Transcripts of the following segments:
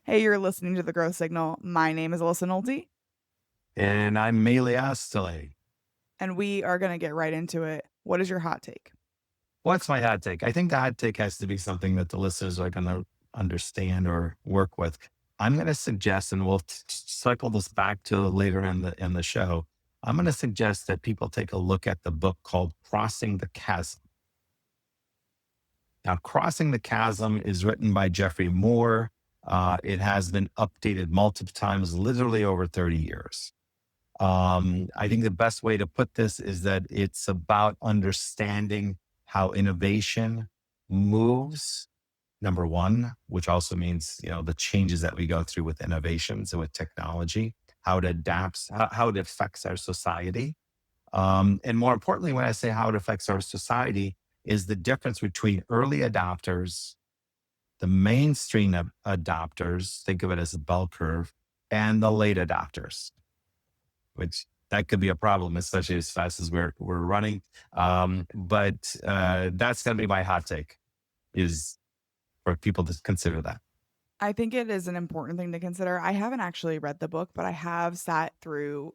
Hey, you're listening to The Growth Signal. My name is Alyssa Nolte, And I'm Melih Oztalay. and we are going to get right into it. What is your hot take? What's my hot take? I think the hot take has to be something that the listeners are going to understand or work with. I'm going to suggest, and we'll cycle this back to later in the show. I'm going to suggest that people take a look at the book called Crossing the Chasm. Now, Crossing the Chasm is written by Jeffrey Moore. It has been updated multiple times, literally over 30 years. I think the best way to put this is that it's about understanding how innovation moves, number one, which also means, the changes that we go through with innovations and with technology, how it adapts, how it affects our society. And more importantly, when I say how it affects our society, is the difference between early adopters, the mainstream adopters, think of it as a bell curve, and the late adopters, which that could be a problem, especially as fast as we're running. But that's going to be my hot take: is for people to consider that. I think it is an important thing to consider. I haven't actually read the book, but I have sat through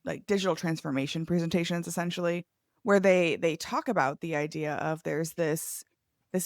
like digital transformation presentations essentially where they talk about the idea of there's this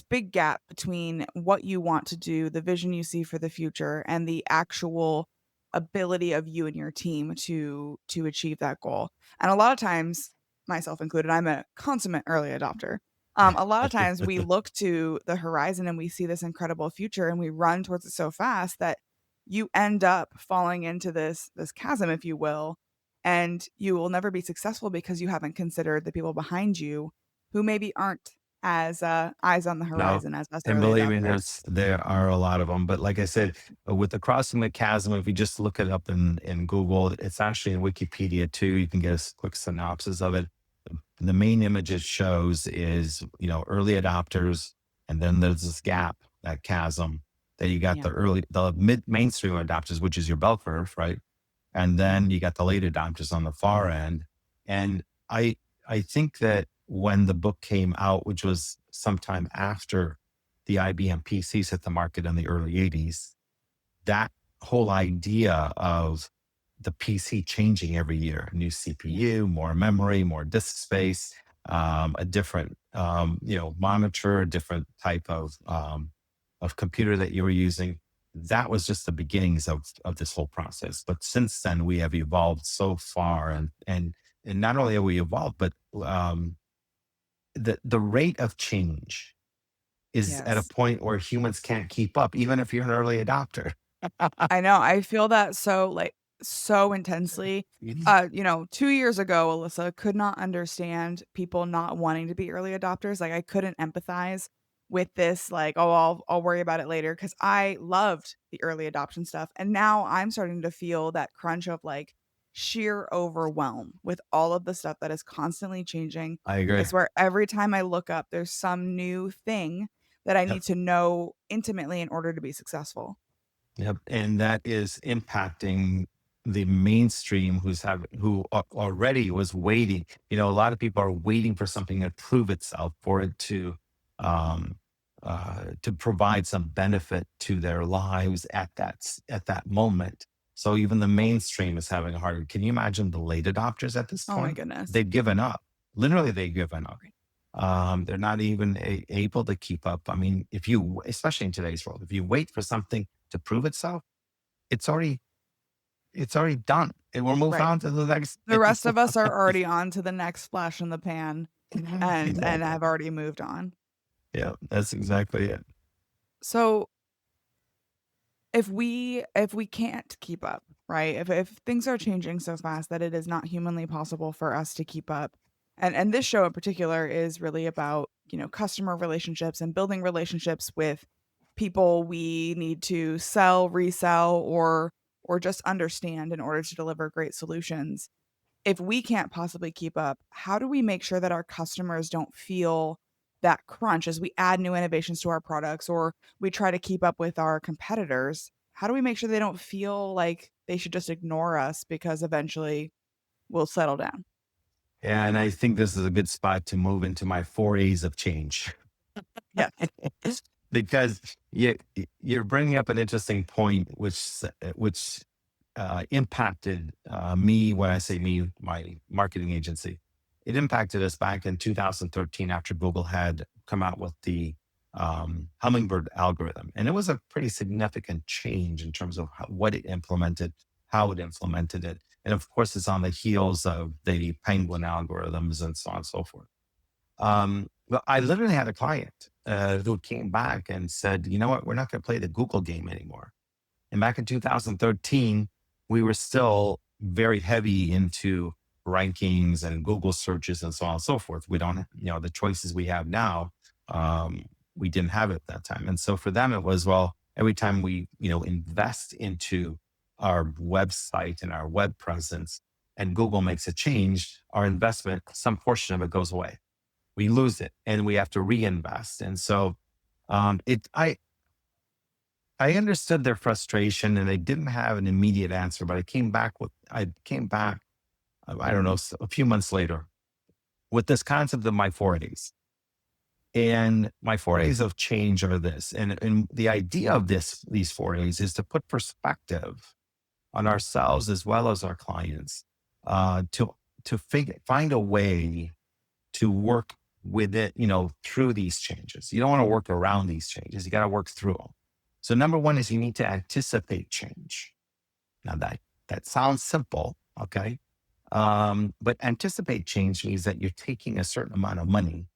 big gap between what you want to do, the vision you see for the future and the actual ability of you and your team to achieve that goal. And a lot of times, myself included, I'm a consummate early adopter. A lot of times we look to the horizon and we see this incredible future and we run towards it so fast that you end up falling into this chasm, if you will, and you will never be successful because you haven't considered the people behind you who maybe aren't as eyes on the No, horizon as us and early believe me, adopters. there are a lot of them. But like I said, with the Crossing the Chasm, if you just look it up in Google, it's actually in Wikipedia too. You can get a quick synopsis of it. The main image it shows is, early adopters, and then there's this gap, that chasm. Then you got Yeah. the mid mainstream adopters, which is your bell curve, right? And then you got the late adopters on the far end. And I think that when the book came out, which was sometime after the IBM PCs hit the market in the early 80s, that whole idea of the PC changing every year, new Yeah. CPU, more memory, more disk space, a different, monitor, a different type of computer that you were using. That was just the beginnings of this whole process. But since then, we have evolved so far, and not only have we evolved, but the rate of change is at a Yes. point where humans can't keep up, even if you're an early adopter. I know, I feel that so, like, so intensely. 2 years ago, Alyssa could not understand people not wanting to be early adopters, like, I couldn't empathize with this, like, "Oh, I'll worry about it later," because I loved the early adoption stuff, and now I'm starting to feel that crunch of, like, sheer overwhelm with all of the stuff that is constantly changing. I I agree. swear every time I look up, there's some new thing that I Yep. need to know intimately in order to be successful. Yep. And that is impacting the mainstream already was waiting. A lot of people are waiting for something to prove itself, for it um, to provide some benefit to their lives at that moment. So even the mainstream is having a harder. Can you imagine the late adopters at this Oh my point? goodness. They've given up. Literally, they've given up. Right. They're not even able to keep up. I mean, especially in today's world, if you wait for something to prove itself, it's already it's already done, and we'll move Right. on to the next The thing. rest of us are already on to the next flash in the pan and Exactly. have already moved on. Yeah, that's exactly it. So if we can't keep up, right? If things are changing so fast that it is not humanly possible for us to keep up, and this show in particular is really about, customer relationships and building relationships with people we need to sell, resell, or just understand in order to deliver great solutions. If we can't possibly keep up, how do we make sure that our customers don't feel that crunch as we add new innovations to our products or we try to keep up with our competitors? How do we make sure they don't feel like they should just ignore us because eventually we'll settle down? And I think this is a good spot to move into my 4 A's of change. Yes. because you're bringing up an interesting point, which impacted me. When I say me, my marketing agency, it impacted us back in 2013 after Google had come out with the hummingbird algorithm, and it was a pretty significant change in terms of what it implemented, how it implemented it, and of course, it's on the heels of the penguin algorithms and so on and so forth. But I literally had a client who came back and said, "You know what? We're not going to play the Google game anymore." And back in 2013, we were still very heavy into rankings and Google searches and so on and so forth. We don't, the choices we have now, um, we didn't have it at that time. And so for them, it was, well, every time we, invest into our website and our web presence and Google makes a change, our investment, some portion of it goes away. We lose it and we have to reinvest. And so it, I understood their frustration and they didn't have an immediate answer, but I came back, I don't know, a few months later with this concept of my 4As. And my 4As of change are this. And the idea of these 4As is to put perspective on ourselves as well as our clients, to find a way to work with it, through these changes. You don't want to work around these changes. You got to work through them. So number one is you need to anticipate change. Now that sounds simple, okay? But anticipate change means that you're taking a certain amount of money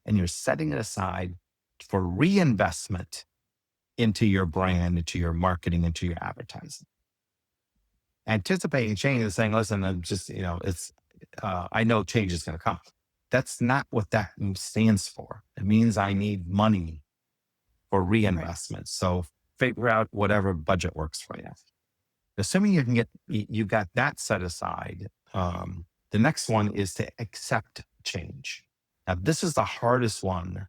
and you're setting it aside for reinvestment into your brand, into your marketing, into your advertising. Anticipating change is saying, listen, I'm just, I know change is going to come. That's not what that stands for. It means I need money for Right. reinvestment. So figure out whatever budget works for you. Assuming you got that set aside, the next one is to accept change. Now, this is the hardest one,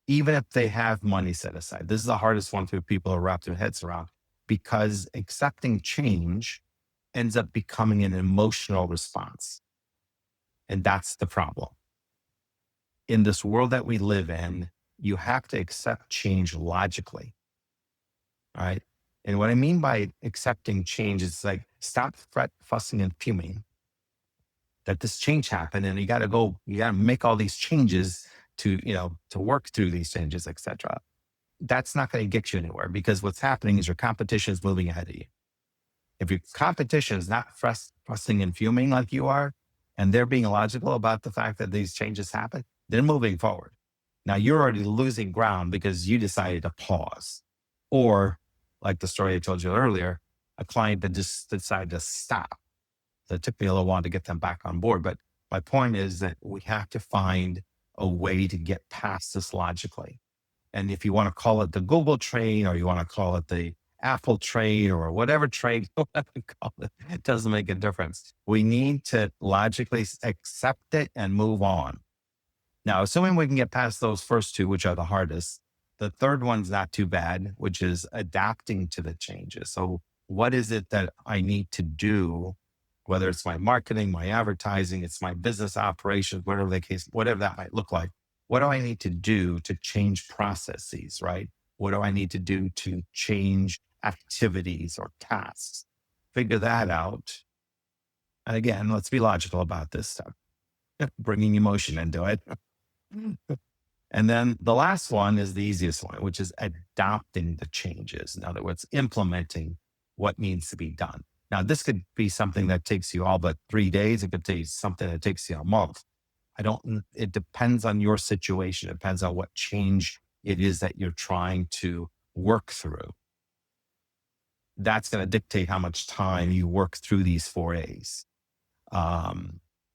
even if they have money set aside. This is the hardest one for people to wrap their heads around because accepting change ends up becoming an emotional response. And that's the problem. In this world that we live in, you have to accept change logically. All right. And what I mean by accepting change is like stop fussing and fuming that this change happened and you got to make all these changes to work through these changes, etc. That's not going to get you anywhere because what's happening is your competition is moving ahead of you. If your competition is not fussing and fuming like you are, and they're being logical about the fact that these changes happen, they're moving forward. Now you're already losing ground because you decided to pause. Or, like the story I told you earlier, a client that just decided to stop. So it took me a little while to get them back on board. But my point is that we have to find a way to get past this logically. And if you want to call it the Google train or you want to call it the Apple train or whatever train you want to call it, it doesn't make a difference. We need to logically accept it and move on. Now, assuming we can get past those first two, which are the hardest, the third one's not too bad, which is adapting to the changes. So, what is it that I need to do? Whether it's my marketing, my advertising, it's my business operations, whatever the case, whatever that might look like. What do I need to do to change processes, right? What do I need to do to change activities or tasks? Figure that out. And again, let's be logical about this stuff, bringing emotion into it. And then the last one is the easiest one, which is adopting the changes. In other words, implementing what needs to be done. Now, this could be something that takes you all but 3 days. It could take something that takes you a month. It depends on your situation. It depends on what change it is that you're trying to work through. That's going to dictate how much time you work through these 4As.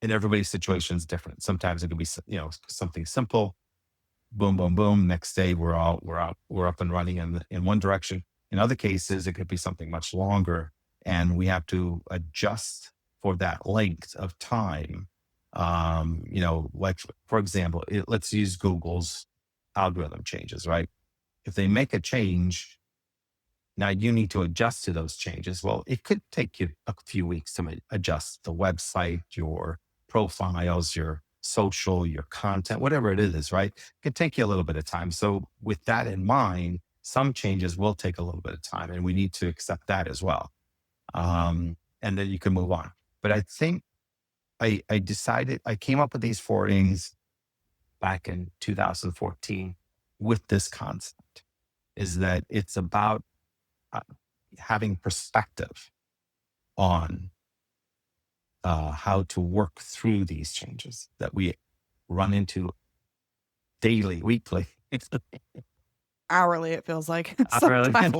And everybody's situation is different. Sometimes it could be, something simple. Boom, boom, boom. Next day, we're up and running in one direction. In other cases, it could be something much longer, and we have to adjust for that length of time. Like for example, let's use Google's algorithm changes, right? If they make a change, now you need to adjust to those changes. Well, it could take you a few weeks to adjust the website, your profiles, your social, your content, whatever it is, right? It can take you a little bit of time. So with that in mind, some changes will take a little bit of time and we need to accept that as well. And then you can move on. But I think I decided, I came up with these 4 things back in 2014 with this concept is that it's about uh, having perspective on how to work through these changes that we run into daily, weekly. It's Hourly, it feels like really. sometimes.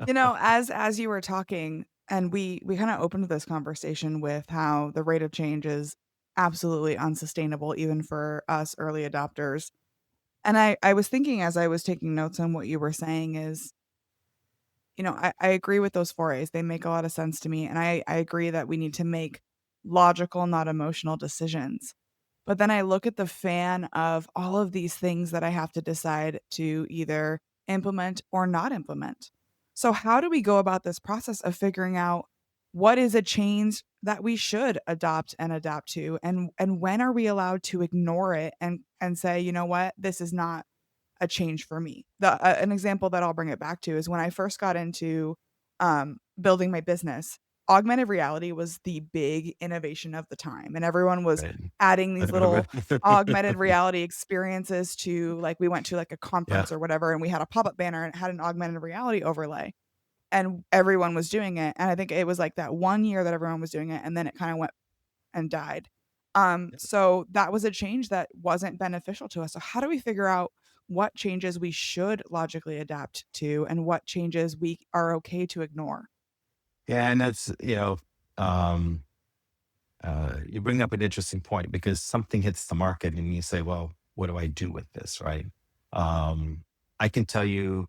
You know, as you were talking, and we kinda opened this conversation with how the rate of change is absolutely unsustainable even for us early adopters. And I was thinking as I was taking notes on what you were saying is, you know, I agree with those 4 A's, they make a lot of sense to me, and I agree that we need to make logical, not emotional decisions. But then I look at the fan of all of these things that I have to decide to either implement or not implement. So how do we go about this process of figuring out what is a change that we should adopt and adapt to, and when are we allowed to ignore it and say, "You know what? This is not a change for me." An example that I'll bring it back to is when I first got into, building my business, augmented reality was the big innovation of the time, and everyone was Right. adding these little augmented reality experiences to like, we went to, like, a Yeah. conference or whatever, and we had a pop-up banner, and it had an augmented reality overlay, and everyone was doing it, and I think it was, like, that 1 year that everyone was doing it, and then it kinda went and died. So that was a change that wasn't beneficial to us. So how do we figure out what changes we should logically adapt to and what changes we are okay to ignore? Yeah. And that's, um, you bring up an interesting point because something hits the market and you say, well, what do I do with this? Right. I can tell you,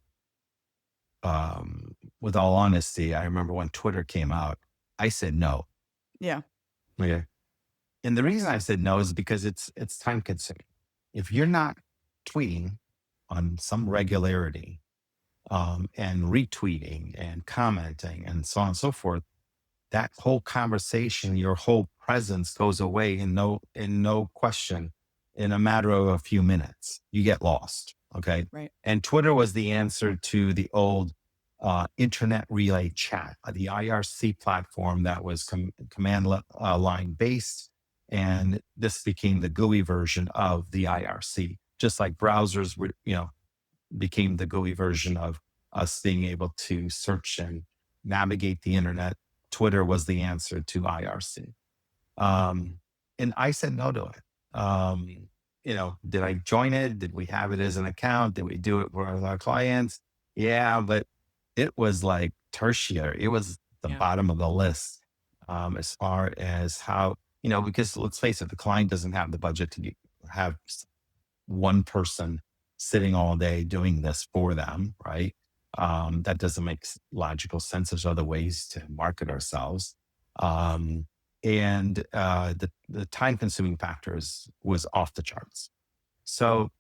with all honesty, I remember when Twitter came out, I said no. Yeah. Okay. And the reason I said no is because it's time consuming. If you're not tweeting on some regularity, and retweeting and commenting and so on and so forth, that whole conversation, your whole presence goes away in no question in a matter of a few minutes. You get lost. Okay. Right. And Twitter was the answer to the old internet relay chat, the IRC platform that was line based. And this became the GUI version of the IRC, just like browsers were, became the GUI version of us being able to search and navigate the internet. Twitter was the answer to IRC. Um, and I said no to it. Did I join it? Did we have it as an account? Did we do it for our clients? Yeah, but it was like tertiary. It was the Yeah. bottom of the list, as far as how, because let's face it, the client doesn't have the budget to have one person sitting all day doing this for them, right? That doesn't make logical sense. There's other ways to market ourselves. Um, and the time consuming factors was off the charts. So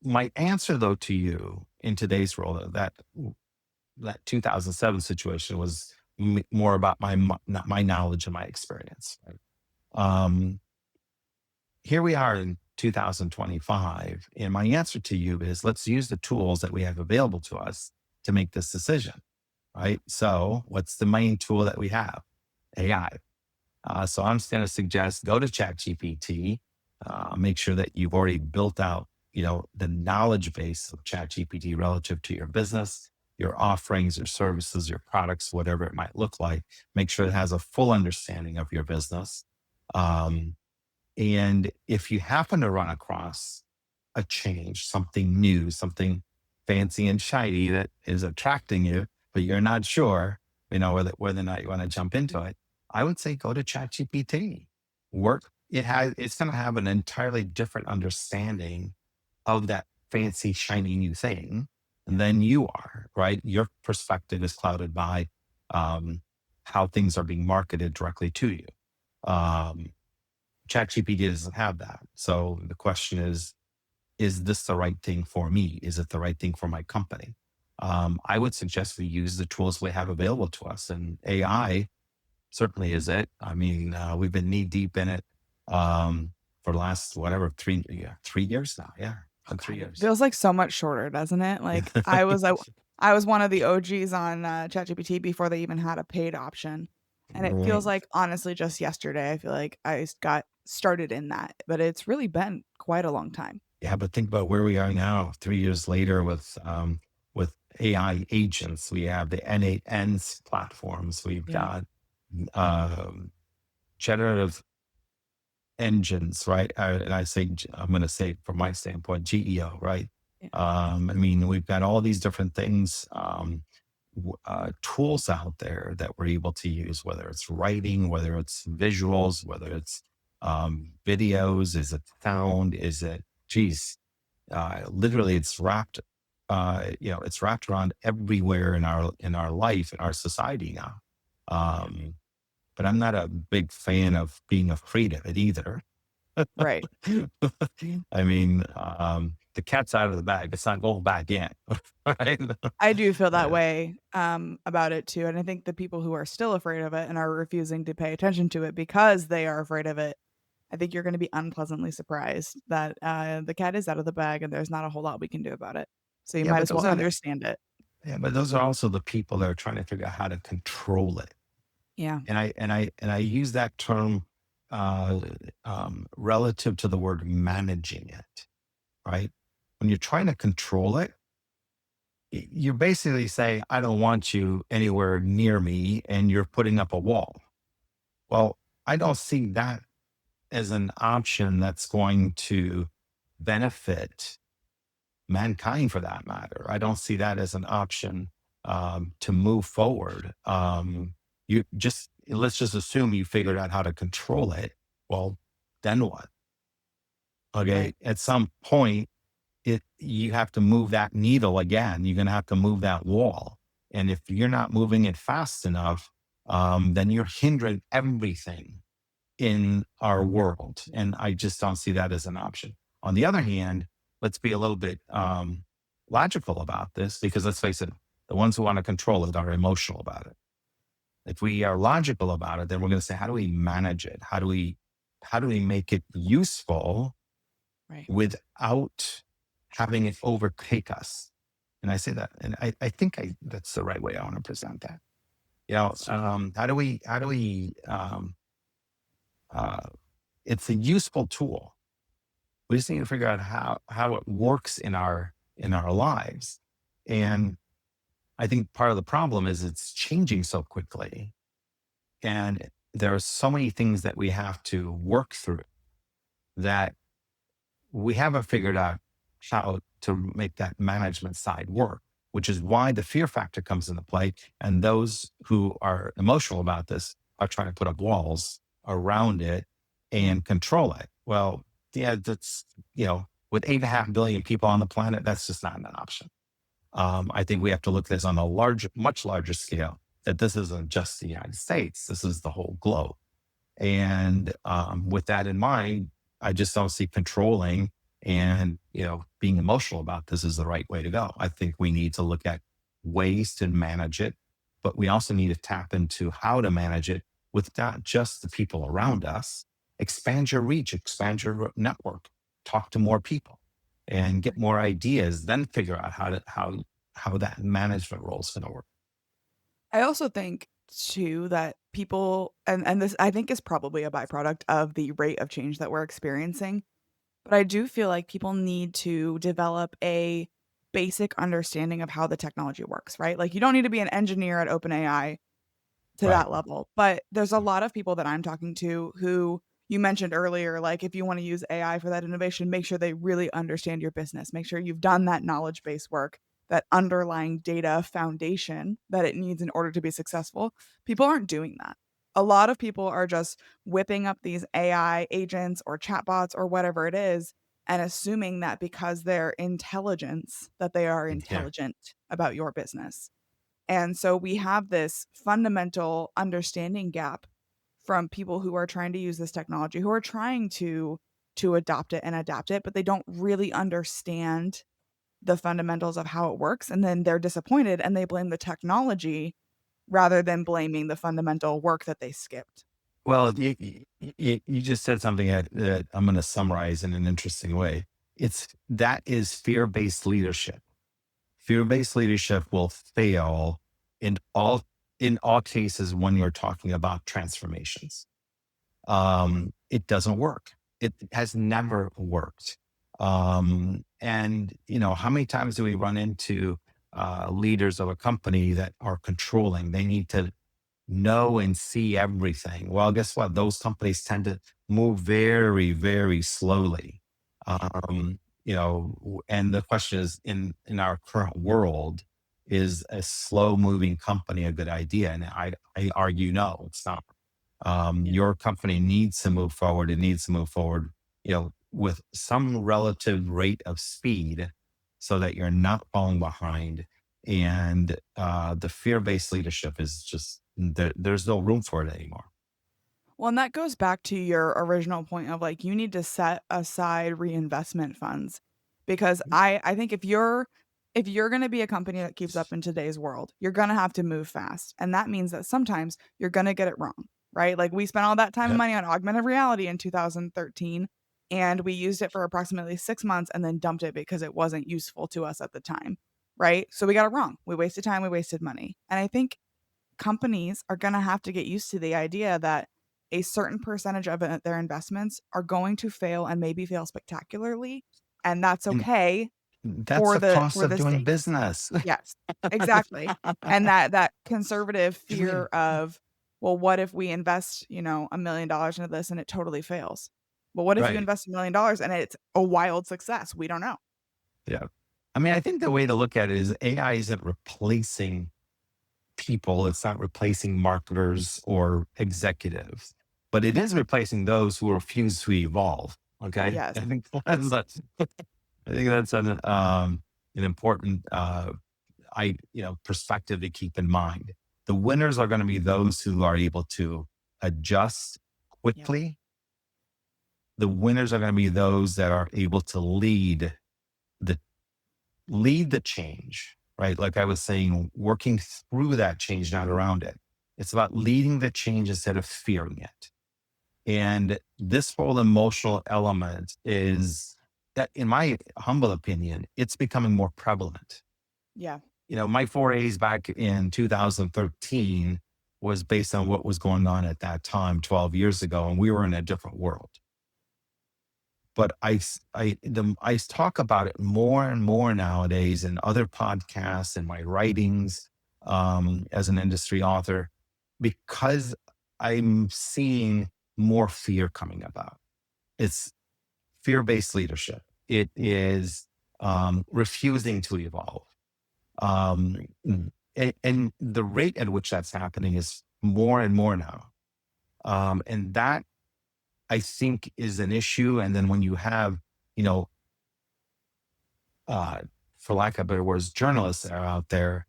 my answer though to you in today's world, that 2007 situation was more about not my knowledge and my experience. Right? Um, Here we are in 2025. And my answer to you is let's use the tools that we have available to us to make this decision, right? So, what's the main tool that we have? AI. So, I'm just going to suggest go to ChatGPT, make sure that you've already built out, the knowledge base of ChatGPT relative to your business, your offerings, your services, your products, whatever it might look like. Make sure it has a full understanding of your business. Um, and if you happen to run across a change, something new, something fancy and shiny that is attracting you, but you're not sure, whether or not you want to jump into it, I would say go to ChatGPT. It's going to have an entirely different understanding of that fancy, shiny new thing Yeah. than you are, right? Your perspective is clouded by um, how things are being marketed directly to you. Um, ChatGPT doesn't have that. So the question is this the right thing for me? Is it the right thing for my company? I would suggest we use the tools we have available to us, and AI certainly is it. I mean, we've been knee deep in it for the last, whatever, 3 years now. Yeah. Oh Been three god, it years. feels like so much shorter, doesn't it? Like, I was one of the OGs on, ChatGPT before they even had a paid option, and it feels Right. like, honestly, just yesterday, I feel like got started in that, but it's really been quite a long time. Yeah, but think about where we are now, 3 years later with AI agents. We have the N8N's platforms. We've Yeah, got um, generative engines, right? And I'm going to say from my standpoint, GEO, right? yeah, I mean, we've got all these different things, tools out there that we're able to use, whether it's writing, whether it's visuals, whether it's videos, is it sound, is it, geez, literally it's wrapped, it's wrapped around everywhere in our life, in our society now. yeah. Um, but I'm not a big fan of being afraid of it either. Right. I mean, the cat's out of the bag. It's not going back in. Right? I do feel that Yeah. way, about it too, and I think the people who are still afraid of it and are refusing to pay attention to it because they are afraid of it, I think you're gonna be unpleasantly surprised that, the cat is out of the bag and there's not a whole lot we can do about it. So you Yeah, might but as well those are the understand it. yeah, but those are also the people that are trying to figure out how to control it. Yeah, And I use that term uh, relative to the word managing it, right? When you're trying to control it, you're basically saying, I don't want you anywhere near me, and you're putting up a wall. Well, I don't see that as an option that's going to benefit mankind for that matter. I don't see that as an option to move forward. You just let's just assume you figured out how to control it. Well, then what? Okay. right. At some point, you have to move that needle again. You're gonna have to move that wall. And if you're not moving it fast enough, then you're hindering everything in our world. And I just don't see that as an option. On the other hand, let's be a little bit logical about this because let's face it, the ones who want to control it are emotional about it. If we are logical about it, then we're going to say, how do we manage it? How do we make it useful Right. without having it overtake us? And I say that, and I think that's the right way I want to present that. Uh, it's a useful tool. We just need to figure out how it works in our lives. And I think part of the problem is it's changing so quickly. And there are so many things that we have to work through that we haven't figured out how to make that management side work, which is why the fear factor comes into play. And those who are emotional about this are trying to put up walls around it Yeah. and control it. Well, yeah, with 8.5 billion people on the planet, that's just not an option. I think we have to look at this on a much larger scale, that this isn't just the United States, this is the whole globe. And with that in mind, I just don't see controlling and being emotional about this is the right way to go. I think we need to look at ways to manage it, but we also need to tap into how to manage it with not just the people around us. Expand your reach, expand your network, talk to more people, and get more ideas. Then figure out how that management role is going to work. I also think too that people and this I think is probably a byproduct of the rate of change that we're experiencing, but I do feel like people need to develop a basic understanding of how the technology works, right? Like, you don't need to be an engineer at OpenAI to Right. that level. But there's a lot of people that I'm talking to who you mentioned earlier, like if you want to use AI for that innovation, make sure they really understand your business. Make sure you've done that knowledge base work, that underlying data foundation that it needs in order to be successful. People aren't doing that. A lot of people are just whipping up these AI agents or chatbots or whatever it is and assuming that because they're intelligence that they are Yeah. intelligent about your business. And so we have this fundamental understanding gap from people who are trying to use this technology, who are trying to adopt it and adapt it, but they don't really understand the fundamentals of how it works, and then they're disappointed and they blame the technology rather than blaming the fundamental work that they skipped. Well, you just said something that I'm going to summarize in an interesting way. That is fear-based leadership. Fear-based leadership will fail in all cases when you're talking about transformations. It doesn't work. It has never worked. And how many times do we run into leaders of a company that are controlling? They need to know and see everything. Well, guess what? Those companies tend to move very, very slowly. And the question is, in our current world, is a slow moving company a good idea? And I argue no, it's not. Yeah. Your company needs to move forward. It needs to move forward, with some relative rate of speed so that you're not falling behind. And the fear based leadership is just, there's no room for it anymore. Well, and that goes back to your original point of like you need to set aside reinvestment funds because I think if you're going to be a company that keeps up in today's world, you're going to have to move fast. And that means that sometimes you're going to get it wrong, right? Like we spent all that time and Yep. money on augmented reality in 2013 and we used it for approximately 6 months and then dumped it because it wasn't useful to us at the time, right? So we got it wrong. We wasted time, we wasted money. And I think companies are going to have to get used to the idea that a certain percentage of their investments are going to fail and maybe fail spectacularly, and that's And okay that's the cost for of the doing sake. business. Yes, exactly. And that conservative fear of, well, what if we invest, $1 million into this and it totally fails? Well, what if you Right. invest $1 million and it's a wild success? We don't know. Yeah. I mean, I think the way to look at it is AI isn't replacing people, it's not replacing marketers or executives, but it is replacing those who refuse to evolve. Okay. Yes. I think that's an important perspective to keep in mind. The winners are going to be those who are able to adjust Yep. quickly. The winners are going to be those that are able to the lead the change, right? Like I was saying, working through that change, not around it. It's about leading the change instead of fearing it. And this whole emotional element is that, in my humble opinion, it's becoming more prevalent. Yeah. My forays back in 2013 was based on what was going on at that time, 12 years ago, and we were in a different world. But I talk about it more and more nowadays in other podcasts and my writings as an industry author because I'm seeing more fear coming about. It's fear based leadership. It is refusing to evolve. Um, and the rate at which that's happening is more and more now. And that I think is an issue. And then when you have, you know, uh, for lack of better words, journalists that are out there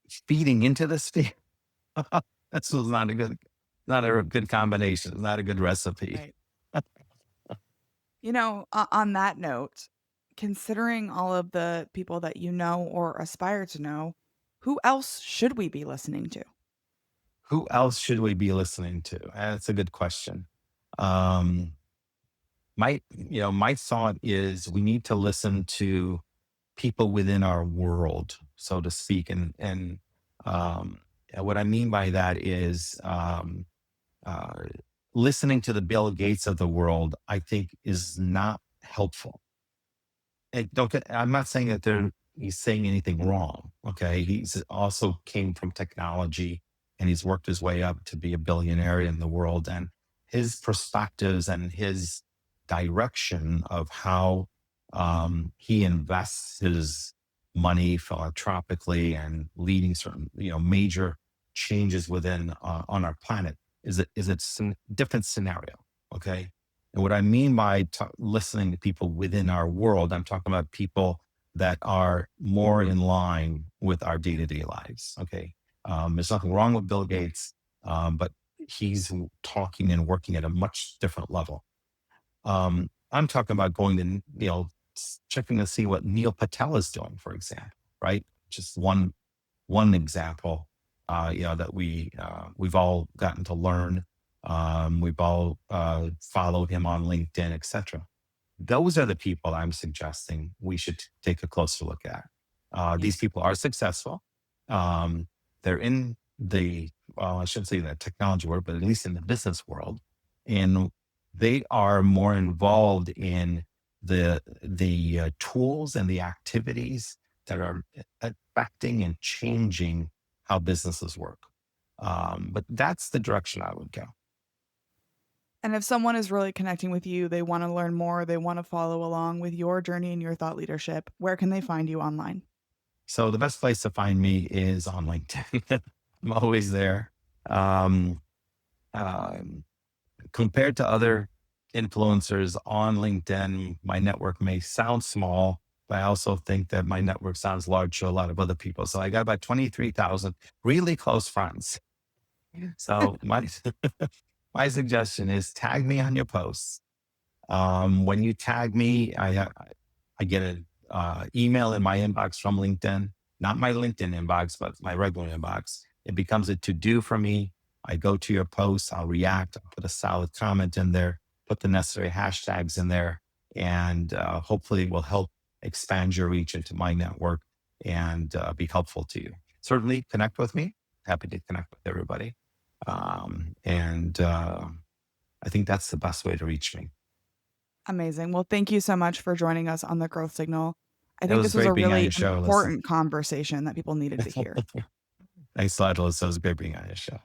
feeding into this fear, that's not a good combination, not a good recipe. Right. On that note, considering all of the people that you know or aspire to know, who else should we be listening to? Who else should we be listening to? That's a good question. Um, my thought is we need to listen to people within our world, so to speak. And what I mean by that is uh, listening to the Bill Gates of the world, I think is not helpful. I'm not saying that he's saying anything wrong. Okay. He's also came from technology and he's worked his way up to be a billionaire in the world. And his perspectives and his direction of how he invests his money philanthropically and leading certain, major changes within on our planet is a different scenario. Okay. And what I mean by listening to people within our world, I'm talking about people that are more in line with our day to day lives. Okay. There's nothing wrong with Bill Gates, but he's talking and working at a much different level. I'm talking about going to, checking to see what Neil Patel is doing, for example, right? Just one example, that we've all gotten to learn. We've all followed him on LinkedIn, etc. Those are the people I'm suggesting we should take a closer look at. Yeah. These people are successful. Um, they're in the, well, I shouldn't say the technology world, but at least in the business world. And they are more involved in the tools and the activities that are affecting and changing how businesses work. But that's the direction I would go. And if someone is really connecting with you, they wanna learn more, they wanna follow along with your journey and your thought leadership, where can they find you online? So the best place to find me is on LinkedIn. I'm always there. Um, um, Compared to other influencers on LinkedIn, my network may sound small, but I also think that my network sounds large to a lot of other people. So I got about 23,000 really close friends. So my suggestion is tag me on your posts. When you tag me, I get an email in my inbox from LinkedIn, not my LinkedIn inbox, but my regular inbox. It becomes a to do for me. I go to your posts, I'll react, I'll put a solid comment in there, put the necessary hashtags in there, and hopefully it will help expand your reach into my network and be helpful to you. Certainly connect with me. Happy to connect with everybody. And I think that's the best way to reach me. Amazing. Well, thank you so much for joining us on the growth signal. I It think was this was a great being on really your show, Alyssa. important conversation that people needed to hear. Thanks a lot, Alyssa. It was great being on your show.